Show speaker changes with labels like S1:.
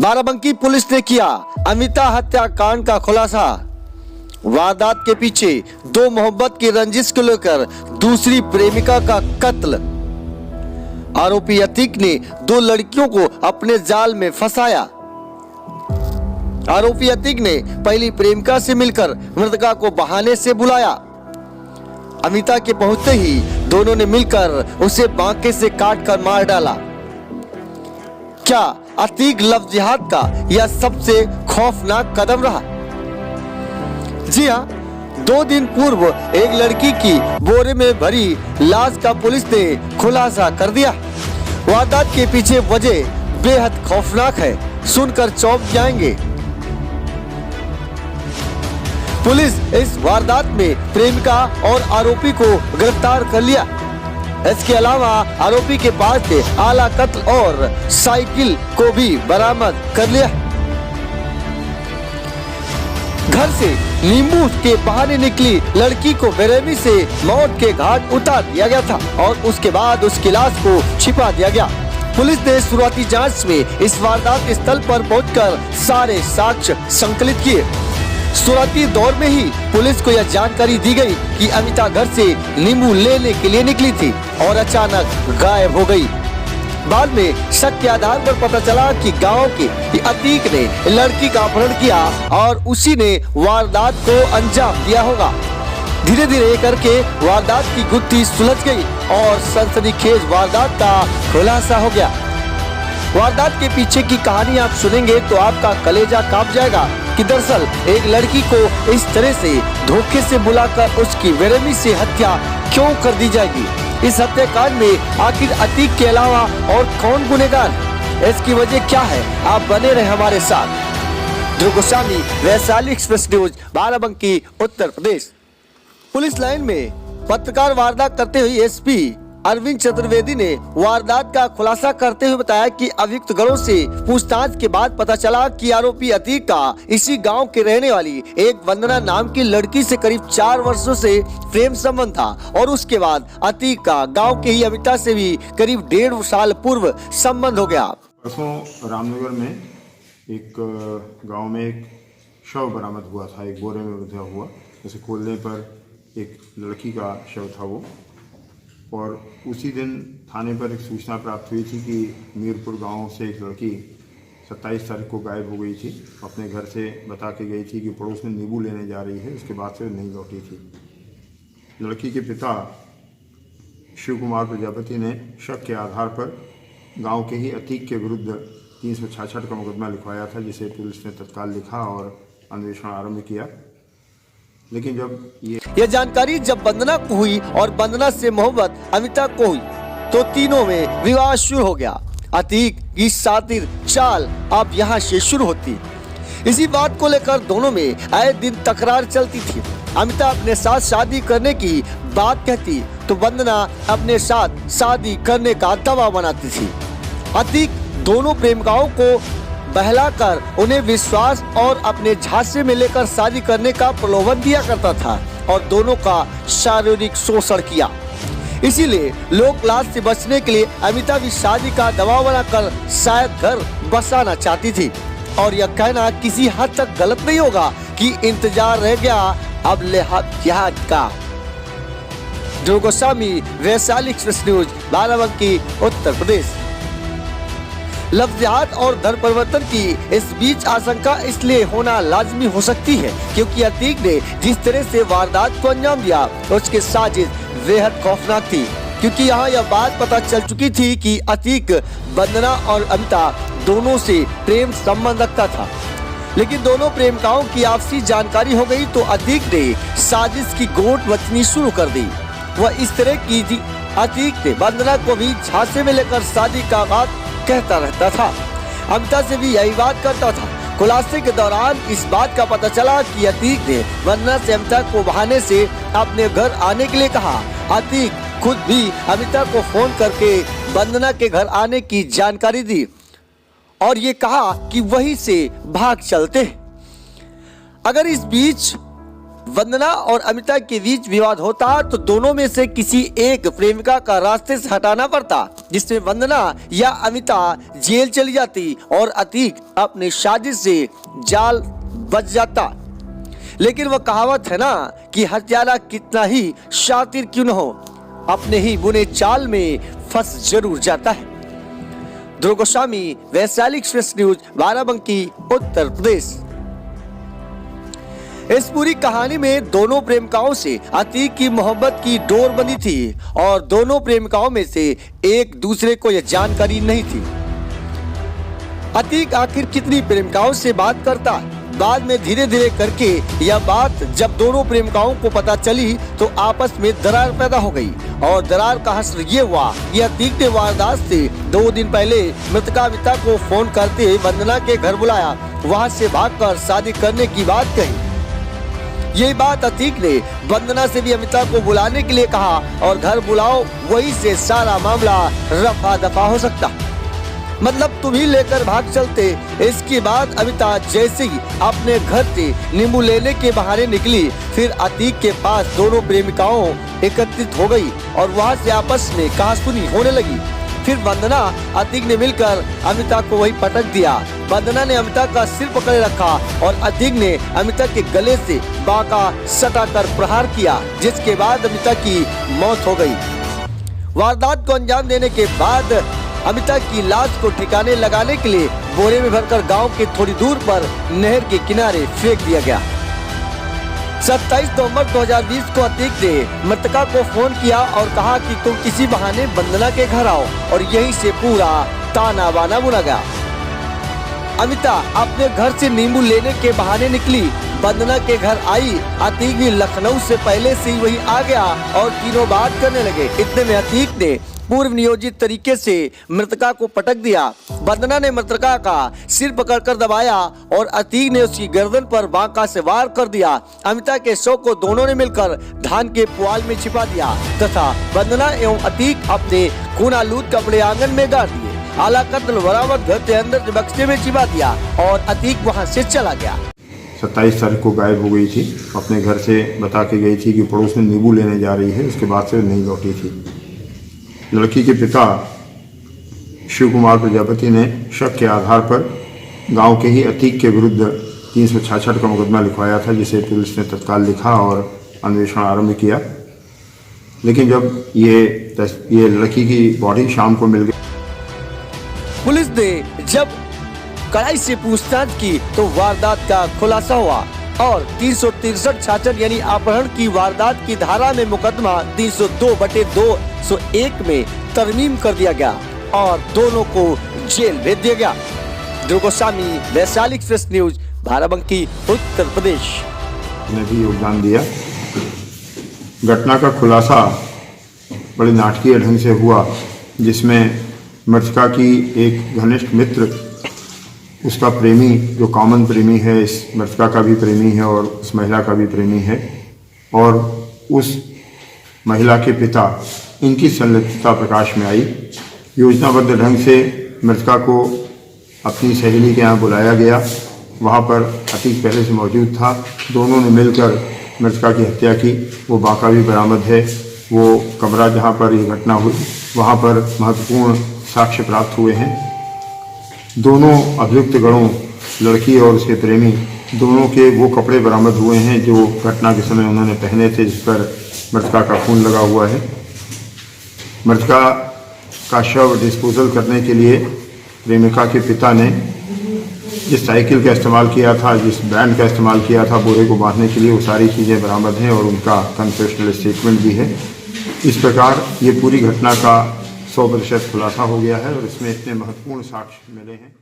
S1: Barabanki police ने किया अमिता हत्याकांड का खुलासा। वारदात के पीछे दो मोहब्बत की रंजिश को लेकर दूसरी प्रेमिका का कत्ल। आरोपी अतीक ने दो लड़कियों को अपने जाल में फंसाया। आरोपी अतीक ने पहली प्रेमिका से मिलकर मृतका को बहाने से बुलाया। अमिता के पहुंचते ही दोनों ने मिलकर उसे बांके से काटकर मार डाला। क्या अतीक लव जिहाद का यह सबसे खौफनाक कदम रहा? जी हाँ, 2 दिन पूर्व एक लड़की की बोरे में भरी लाश का पुलिस ने खुलासा कर दिया। वारदात के पीछे वजह बेहद खौफनाक है, सुनकर चौंक जाएंगे। पुलिस इस वारदात में प्रेमिका और आरोपी को गिरफ्तार कर लिया। इसके अलावा आरोपी के पास से आला कत्ल और साइकिल को भी बरामद कर लिया। घर से नींबू के बहाने निकली लड़की को बेरहमी से मौत के घाट उतार दिया गया था और उसके बाद उसकी लाश को छिपा दिया गया। पुलिस ने शुरुआती जांच में इस वारदात स्थल पर पहुंचकर सारे साक्ष्य संकलित किए। शुरुआती दौर में ही पुलिस को यह जानकारी दी गई कि अमिता घर से नींबू लेने के लिए निकली थी और अचानक गायब हो गई। बाद में शक के आधार पर पता चला कि गांव के अतीक ने लड़की का अपहरण किया और उसी ने वारदात को अंजाम दिया होगा। धीरे धीरे करके वारदात की गुत्थी सुलझ गई और सनसनीखेज वारदात का खुलासा हो गया। वारदात के पीछे की कहानी आप सुनेंगे तो आपका कलेजा कांप जाएगा कि दरअसल एक लड़की को इस तरह से धोखे से बुलाकर उसकी बेरहमी से हत्या क्यों कर दी जाएगी। इस हत्याकांड में आखिर अतीक के अलावा और कौन गुनहगार, इसकी वजह क्या है? आप बने रहे हमारे साथ। ध्रुव Goswami, Vaishali express news, Barabanki, Uttar Pradesh. Police line में पत्रकार वार्ता करते हुए एसपी अरविंद चतुर्वेदी ने वारदात का खुलासा करते हुए बताया कि अभियुक्तगणों से पूछताछ के बाद पता चला कि आरोपी अतीक का इसी गांव के रहने वाली एक वंदना नाम की लड़की से करीब 4 वर्षों से प्रेम संबंध था और उसके बाद अतीक का गांव के ही अमिता से भी करीब 1.5 साल पूर्व संबंध हो गया।
S2: परसों रामनगर में एक गाँव में एक शव बरामद हुआ था, एक बोरे में बंधा हुआ। उसे खोलने पर एक लड़की का शव था वो, और उसी दिन थाने पर एक सूचना प्राप्त हुई थी कि मीरपुर गांव से एक लड़की 27 तारीख को गायब हो गई थी। अपने घर से बता के गई थी कि पड़ोस में नींबू लेने जा रही है, उसके बाद से नहीं लौटी थी। लड़की के पिता शिव कुमार प्रजापति ने शक के आधार पर गांव के ही अतीक के विरुद्ध 366 का मुकदमा लिखवाया था, जिसे पुलिस ने तत्काल लिखा और अन्वेषण आरंभ किया। लेकिन जब
S1: यह जानकारी जब वंदना को हुई और वंदना से मोहब्बत अमिता को हुई तो तीनों में विवाद शुरू हो गया। अतीक की शातिर चाल अब यहाँ से शुरू होती। इसी बात को लेकर दोनों में आए दिन तकरार चलती थी। अमिता अपने साथ शादी करने की बात कहती तो वंदना अपने साथ शादी करने का दबाव बनाती थी। अतीक दोनों प्रेमिकाओं को बहलाकर उन्हें विश्वास और अपने झांसे में लेकर शादी करने का प्रलोभन दिया करता था और दोनों का शारीरिक शोषण किया। इसीलिए लोक लाज से बचने के लिए अमिता भी शादी का दबाव बनाकर शायद घर बसाना चाहती थी। और यह कहना किसी हद तक गलत नहीं होगा कि इंतजार रह गया अब लिहाज का। ध्रुव Goswami, Vaishali express news, Barabanki, Uttar Pradesh. Love जिहाद और धर्म परिवर्तन की इस बीच आशंका इसलिए होना लाजमी हो सकती है क्योंकि अतीक ने जिस तरह से वारदात को अंजाम दिया उसकी साजिश बेहद खौफनाक थी। क्योंकि यहाँ यह बात पता चल चुकी थी कि अतीक वंदना और अमिता दोनों से प्रेम संबंध रखता था। लेकिन दोनों प्रेमिकाओं की आपसी जानकारी हो गई तो अतीक ने साजिश की गोट बचनी शुरू कर दी। वह इस तरह की थी, अतीक ने वंदना को भी झांसे में लेकर शादी का बात कहता रहता था। अमिता से भी यही बात करता था। खुलासे के दौरान इस बात का पता चला कि अतीक ने वंदना से अमिता को बहाने से अपने घर आने के लिए कहा। अतीक खुद भी अमिता को फोन करके वंदना के घर आने की जानकारी दी और ये कहा कि वहीं से भाग चलते। अगर इस बीच वंदना और अमिता के बीच विवाद होता तो दोनों में से किसी एक प्रेमिका का रास्ते से हटाना पड़ता, जिसमें वंदना या अमिता जेल चली जाती और अतीक अपनी साजिश से जाल बच जाता। लेकिन वह कहावत है ना कि हत्यारा कितना ही शातिर क्यों न हो, अपने ही बुने चाल में फंस जरूर जाता है। ध्रुव गोस्वामी, वैशाली एक्सप्रेस न्यूज, बाराबंकी, उत्तर प्रदेश। इस पूरी कहानी में दोनों प्रेमिकाओं से अतीक की मोहब्बत की डोर बंधी थी और दोनों प्रेमिकाओं में से एक दूसरे को यह जानकारी नहीं थी। अतीक आखिर कितनी प्रेमिकाओं से बात करता। बाद में धीरे धीरे करके यह बात जब दोनों प्रेमिकाओं को पता चली तो आपस में दरार पैदा हो गई और दरार का हश्र ये हुआ कि अतीक ने वारदात से 2 दिन पहले मृतका अमिता को फोन करते वंदना के घर बुलाया, वहां से भागकर शादी करने की बात कही। यही बात अतीक ने वंदना से भी अमिता को बुलाने के लिए कहा और घर बुलाओ, वही से सारा मामला रफा दफा हो सकता। मतलब तुम ही लेकर भाग चलते। इसके बाद अमिता जैसे ही अपने घर से नींबू लेने के बहाने निकली, फिर अतीक के पास दोनों प्रेमिकाओं एकत्रित हो गई और वहां से आपस में कहासुनी होने लगी। फिर वंदना अतीक ने मिलकर अमिता को वही पटक दिया। वंदना ने अमिता का सिर पकड़े रखा और अतीक ने अमिता के गले से बाका सटाकर प्रहार किया, जिसके बाद अमिता की मौत हो गई। वारदात को अंजाम देने के बाद अमिता की लाश को ठिकाने लगाने के लिए बोरे में भरकर गांव के थोड़ी दूर पर नहर के किनारे फेंक दिया गया। 27 नवंबर 2020 को अतीक ने मृतका को फोन किया और कहा कि तुम किसी बहाने वंदना के घर आओ और यहीं से पूरा ताना बाना बुना गया। अमिता अपने घर से नींबू लेने के बहाने निकली, वंदना के घर आई। अतीक भी लखनऊ से पहले से ही वही आ गया और तीनों बात करने लगे। इतने में अतीक ने पूर्व नियोजित तरीके से मृतका को पटक दिया। वंदना ने मृतका का सिर पकड़कर दबाया और अतीक ने उसकी गर्दन पर बांका से वार कर दिया। अमिता के शव को दोनों ने मिलकर धान के पुआल में छिपा दिया तथा वंदना एवं अतीक अपने खूनालूद कपड़े आंगन में गाड़ दिए। आला कत्ल बरामद घर के अंदर बक्से में छिपा दिया और अतीक वहां से चला गया।
S2: 27 तारीख को गायब हो गई थी, अपने घर से बता के गई थी कि पड़ोस में नींबू लेने जा रही है। उसके बाद से नहीं लौटी थी। लड़की के पिता शिव कुमार प्रजापति ने शक के आधार पर गांव के ही अतीक के विरुद्ध 366 का मुकदमा लिखवाया था, जिसे पुलिस ने तत्काल लिखा और अन्वेषण आरंभ किया। लेकिन जब ये लड़की की बॉडी शाम को मिल गई,
S1: पुलिस ने जब कड़ाई से पूछताछ की तो वारदात का खुलासा हुआ और 363 यानी अपहरण की वारदात की धारा में मुकदमा 302/201 में तरमीम कर दिया गया और दोनों को जेल भेज दिया गया। ध्रुव गोस्वामी, वैशाली एक्सप्रेस न्यूज, बाराबंकी, उत्तर प्रदेश।
S2: ने भी योगदान दिया। घटना का खुलासा बड़े नाटकीय ढंग से हुआ, जिसमें मृतका की एक घनिष्ठ मित्र, उसका प्रेमी जो कॉमन प्रेमी है, इस मृतका का भी प्रेमी है और उस महिला का भी प्रेमी है, और उस महिला के पिता, इनकी संलिप्तता प्रकाश में आई। योजनाबद्ध ढंग से मृतका को अपनी सहेली के यहाँ बुलाया गया। वहाँ पर अतीक पहले से मौजूद था। दोनों ने मिलकर मृतका की हत्या की। वो बाका भी बरामद है। वो कमरा जहाँ पर ये घटना हुई, वहाँ पर महत्वपूर्ण साक्ष्य प्राप्त हुए हैं। दोनों अभियुक्त गणों, लड़की और उसके प्रेमी, दोनों के वो कपड़े बरामद हुए हैं जो घटना के समय उन्होंने पहने थे, जिस पर मृतका का खून लगा हुआ है। मृतका का शव डिस्पोजल करने के लिए प्रेमिका के पिता ने जिस साइकिल का इस्तेमाल किया था, जिस बैंड का इस्तेमाल किया था बोरे को बांधने के लिए, वो सारी चीज़ें बरामद हैं और उनका कन्फेशनल स्टेटमेंट भी है। इस प्रकार ये पूरी घटना का 100% खुलासा हो गया है और इसमें इतने महत्वपूर्ण साक्ष्य मिले हैं।